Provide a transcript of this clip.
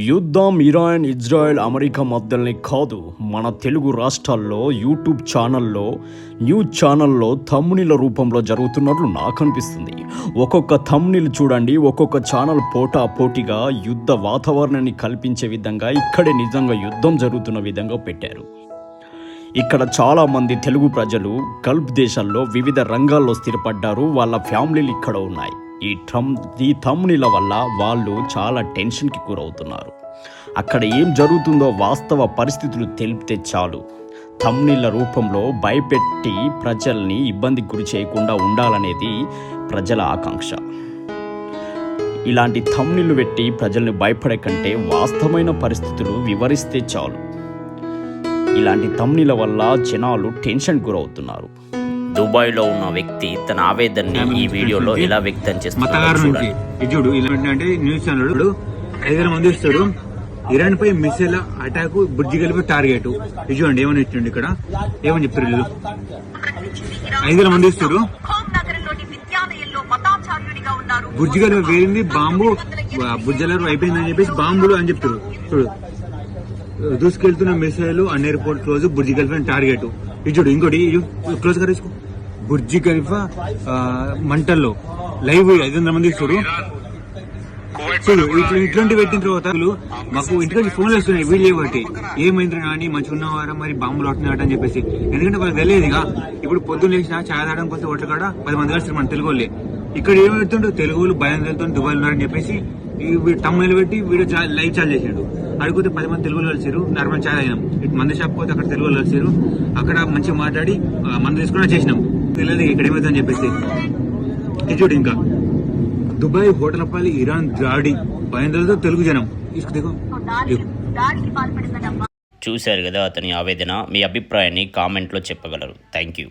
యుద్ధం Iran Israel America మధ్యలోనే కాదు, మన తెలుగు రాష్ట్రాల్లో యూట్యూబ్ ఛానల్లో న్యూస్ ఛానల్లో థంబ్నెయిల్ రూపంలో జరుగుతున్నట్లు నాకు అనిపిస్తుంది. ఒక్కొక్క థంబ్నెయిల్ చూడండి, ఒక్కొక్క ఛానల్ పోటాపోటీగా యుద్ధ వాతావరణాన్ని కల్పించే విధంగా ఇక్కడే నిజంగా యుద్ధం జరుగుతున్న విధంగా పెట్టారు. ఇక్కడ చాలామంది తెలుగు ప్రజలు గల్ఫ్ దేశాల్లో వివిధ రంగాల్లో స్థిరపడ్డారు. వాళ్ళ ఫ్యామిలీలు ఇక్కడ ఉన్నాయి. ఈ థంబ్నెయిల్ వల్ల వాళ్ళు చాలా టెన్షన్కి గురవుతున్నారు. అక్కడ ఏం జరుగుతుందో వాస్తవ పరిస్థితులు తెలిపితే చాలు. థంబ్నెయిల్ రూపంలో భయపెట్టి ప్రజల్ని ఇబ్బందికి గురి చేయకుండా ఉండాలనేది ప్రజల ఆకాంక్ష. ఇలాంటి థంబ్నెయిల్ పెట్టి ప్రజల్ని భయపడే కంటే వాస్తవమైన పరిస్థితులు వివరిస్తే చాలు. ఇలాంటి థంబ్నెయిల్ వల్ల జనాలు టెన్షన్ గురవుతున్నారు. దుబాయ్లో ఉన్న వ్యక్తి తన ఆవేదనని ఈ వీడియోలో ఎలా వ్యక్తం చేస్తున్నారు. న్యూస్ ఛానల్ 5 మంది ఇస్తాడు. ఇరాన్ పై missile attack Burj Khalifa target. ఇది చూడండి ఏమని ఇచ్చిండు, ఇక్కడ ఏమని చెప్తారు. 5 మంది ఇస్తారు. బుర్జ్ ఖలీఫా వేరింది బాంబు, బుర్జ్ ఖలీఫా అయిపోయిందని చెప్పేసి బాంబులు అని చెప్తారు. చూడు, దూసుకెళ్తున్న మిసైల్ అన్ airport close Burj Khalifa target. ఇది చూడు, ఇంకోటి క్లోజ్ గా తీసుకో. బుర్జ్ ఖలీఫా మంటల్లో లైవ్ 500 మంది చూడు. చూడు, ఇట్లాంటి పెట్టిన తర్వాత మాకు ఇంటికి ఫోన్లు వస్తున్నాయి వీడియో బట్టి. ఏమైంది కానీ మంచిగా ఉన్నవారా, మరి బాంబులు వస్తున్నాయట అని చెప్పేసి. ఎందుకంటే వాళ్ళకి తెలియదుగా. ఇప్పుడు పొద్దున్న లేచిన ఛాయ్ తాగడం కోసం ఒట్ల కాడ 10 మంది కలిసి మన తెలుగు వాళ్ళే. ఇక్కడ ఏం పెడుతుండ్రు, తెలుగు వాళ్ళు భయం తెలుతుంది దుబాయ్ ఉన్నారని చెప్పేసి తమ్ముళ్ళు పెట్టి వీడియో లైవ్ చార్జ్ చేసాడు. అడిగితే 10 మంది తెలుగు వాళ్ళు కలిసారు. నార్మల్ ఛాయ్ తాగినాం. ఇటు మంది షాప్ పోతే అక్కడ తెలుగు వాళ్ళు కలిసారు. అక్కడ మంచిగా మాట్లాడి మంది తీసుకుని చేసినాం. తెలియదు ఇక్కడ ఏమవుతుందని చెప్పేసి. చూడు, ఇంకా దుబాయ్ హోటల్ పల్లి ఇరాన్ దాడి భయంతో తెలుగు జనం చూశారు కదా అతని ఆవేదన. మీ అభిప్రాయాన్ని కామెంట్లో చెప్పగలరు. Thank you.